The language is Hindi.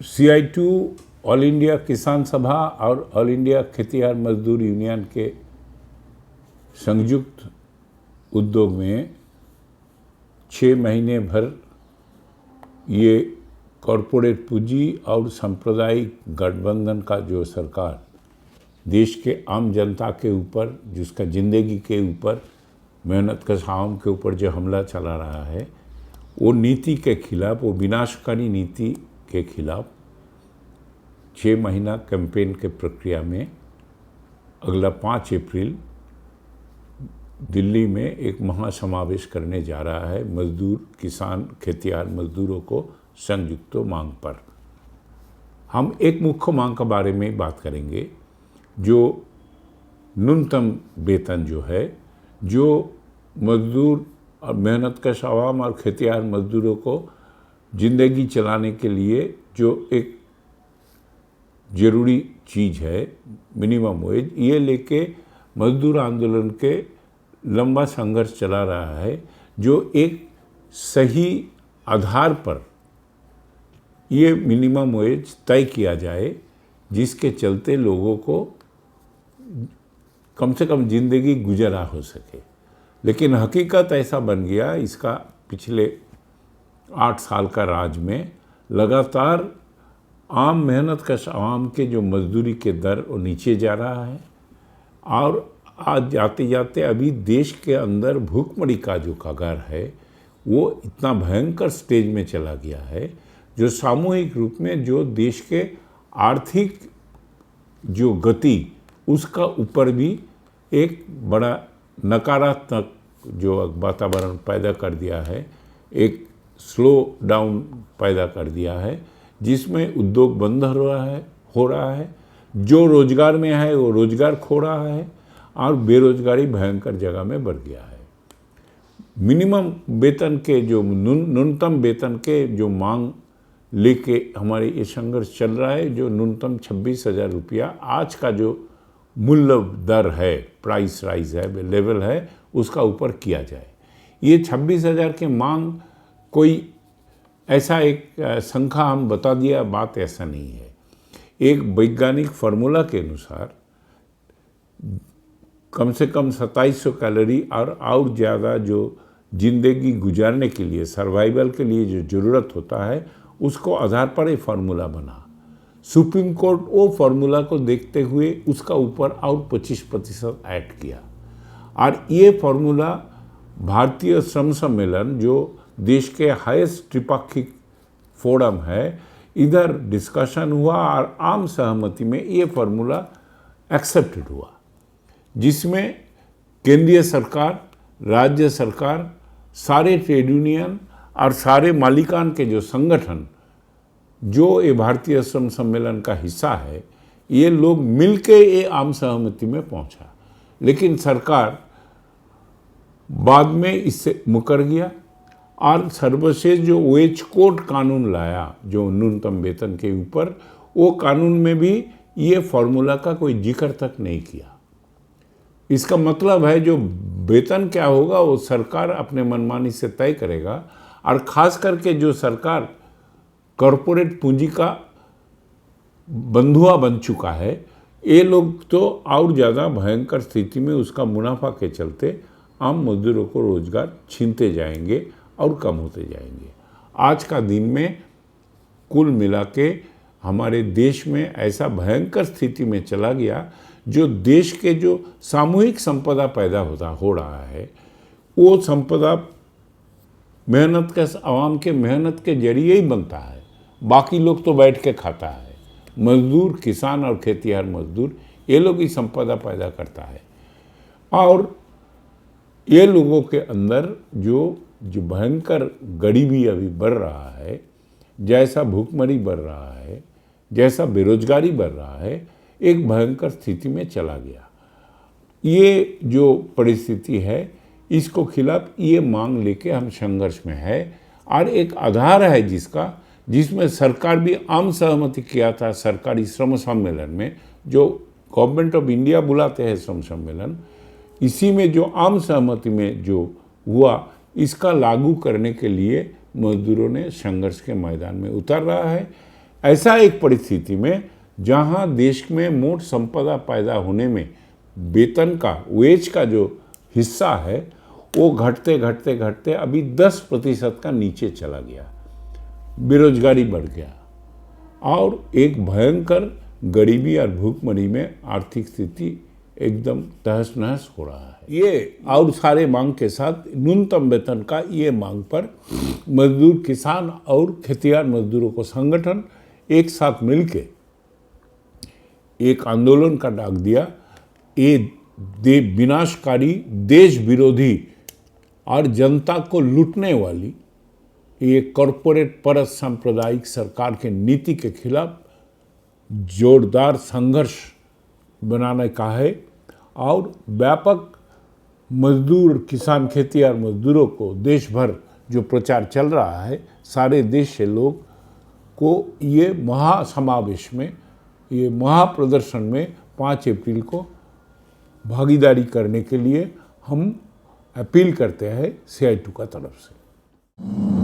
CI2 ऑल इंडिया किसान सभा और ऑल इंडिया खेतिहर मजदूर यूनियन के संयुक्त उद्योग में 6 महीने भर ये कॉरपोरेट पूंजी और सांप्रदायिक गठबंधन का जो सरकार देश के आम जनता के ऊपर, जिसका ज़िंदगी के ऊपर, मेहनतकश आवाम के ऊपर जो हमला चला रहा है, वो नीति के खिलाफ, वो विनाशकारी नीति के खिलाफ 6 महीना कैंपेन के प्रक्रिया में अगला 5 अप्रैल दिल्ली में एक महासमावेश करने जा रहा है मजदूर, किसान, खेतिहर मजदूरों को संयुक्त मांग पर। हम एक मुख्य मांग के बारे में बात करेंगे, जो न्यूनतम वेतन जो है, जो मजदूर और मेहनतकश आवाम और खेतिहर मजदूरों को ज़िंदगी चलाने के लिए जो एक ज़रूरी चीज़ है, मिनिमम वेज, ये लेके मजदूर आंदोलन के लंबा संघर्ष चला रहा है, जो एक सही आधार पर ये मिनिमम वेज तय किया जाए, जिसके चलते लोगों को कम से कम ज़िंदगी गुजरा हो सके। लेकिन हकीकत ऐसा बन गया, इसका पिछले 8 साल का राज में लगातार आम मेहनतकश आवाम के जो मजदूरी के दर वो नीचे जा रहा है, और आज जाते जाते अभी देश के अंदर भूखमरी का जो कगार है वो इतना भयंकर स्टेज में चला गया है, जो सामूहिक रूप में जो देश के आर्थिक जो गति उसका ऊपर भी एक बड़ा नकारात्मक जो वातावरण पैदा कर दिया है, एक स्लो डाउन पैदा कर दिया है, जिसमें उद्योग बंद हो रहा है, जो रोजगार में है वो रोजगार खो रहा है, और बेरोजगारी भयंकर जगह में बढ़ गया है। मिनिमम वेतन के जो न्यूनतम वेतन के जो मांग लेके हमारे ये संघर्ष चल रहा है, जो न्यूनतम 26,000 रुपया आज का जो मूल्य दर है, प्राइस राइज है, लेवल है, उसका ऊपर किया जाए। ये 26,000 के मांग कोई ऐसा एक संख्या हम बता दिया, बात ऐसा नहीं है। एक वैज्ञानिक फार्मूला के अनुसार कम से कम 2700 कैलोरी और ज़्यादा जो ज़िंदगी गुजारने के लिए, सर्वाइवल के लिए जो ज़रूरत होता है, उसको आधार पर ये फार्मूला बना। सुप्रीम कोर्ट वो फार्मूला को देखते हुए उसका ऊपर और 25% ऐड किया, और ये फार्मूला भारतीय श्रम सम्मेलन, जो देश के हाईएस्ट त्रिपाक्षिक फोरम है, इधर डिस्कशन हुआ और आम सहमति में ये फार्मूला एक्सेप्टेड हुआ, जिसमें केंद्रीय सरकार, राज्य सरकार, सारे ट्रेड यूनियन और सारे मालिकान के जो संगठन जो ये भारतीय श्रम सम्मेलन का हिस्सा है, ये लोग मिलके ये आम सहमति में पहुंचा। लेकिन सरकार बाद में इससे मुकर गया और सर्वश्रेष्ठ जो वेज कोड कानून लाया, जो न्यूनतम वेतन के ऊपर, वो कानून में भी ये फार्मूला का कोई जिक्र तक नहीं किया। इसका मतलब है जो वेतन क्या होगा वो सरकार अपने मनमानी से तय करेगा, और ख़ास करके जो सरकार कॉरपोरेट पूंजी का बंधुआ बन चुका है, ये लोग तो और ज़्यादा भयंकर स्थिति में उसका मुनाफा के चलते आम मजदूरों को रोजगार छीनते जाएंगे और कम होते जाएंगे। आज का दिन में कुल मिला के हमारे देश में ऐसा भयंकर स्थिति में चला गया, जो देश के जो सामूहिक संपदा पैदा हो रहा है, वो संपदा मेहनत के आवाम के मेहनत के जरिए ही बनता है। बाकी लोग तो बैठ के खाता है। मजदूर, किसान और खेतिहर मजदूर, ये लोग ही संपदा पैदा करता है, और ये लोगों के अंदर जो भयंकर गरीबी अभी बढ़ रहा है, जैसा भूखमरी बढ़ रहा है, जैसा बेरोजगारी बढ़ रहा है, एक भयंकर स्थिति में चला गया। ये जो परिस्थिति है, इसको खिलाफ ये मांग लेके हम संघर्ष में है, और एक आधार है जिसमें सरकार भी आम सहमति किया था सरकारी श्रम सम्मेलन में, जो गवर्नमेंट ऑफ इंडिया बुलाते हैं श्रम सम्मेलन, इसी में जो आम सहमति में जो हुआ, इसका लागू करने के लिए मजदूरों ने संघर्ष के मैदान में उतर रहा है। ऐसा एक परिस्थिति में जहां देश में मोट संपदा पैदा होने में वेतन का, वेज का जो हिस्सा है वो घटते घटते घटते अभी 10% का नीचे चला गया, बेरोजगारी बढ़ गया और एक भयंकर गरीबी और भूखमरी में आर्थिक स्थिति एकदम तहस नहस हो रहा है। ये और सारे मांग के साथ न्यूनतम वेतन का ये मांग पर मजदूर, किसान और खेतिहर मजदूरों को संगठन एक साथ मिलके एक आंदोलन का डाक दिया। ये विनाशकारी, देश विरोधी और जनता को लूटने वाली ये कॉरपोरेट परस्त सांप्रदायिक सरकार के नीति के खिलाफ जोरदार संघर्ष बनाने का है और व्यापक मजदूर, किसान, खेतिहर मजदूरों को देश भर जो प्रचार चल रहा है, सारे देश से लोग को ये महासमावेश में, ये महाप्रदर्शन में 5 अप्रैल को भागीदारी करने के लिए हम अपील करते हैं CI2 का तरफ से।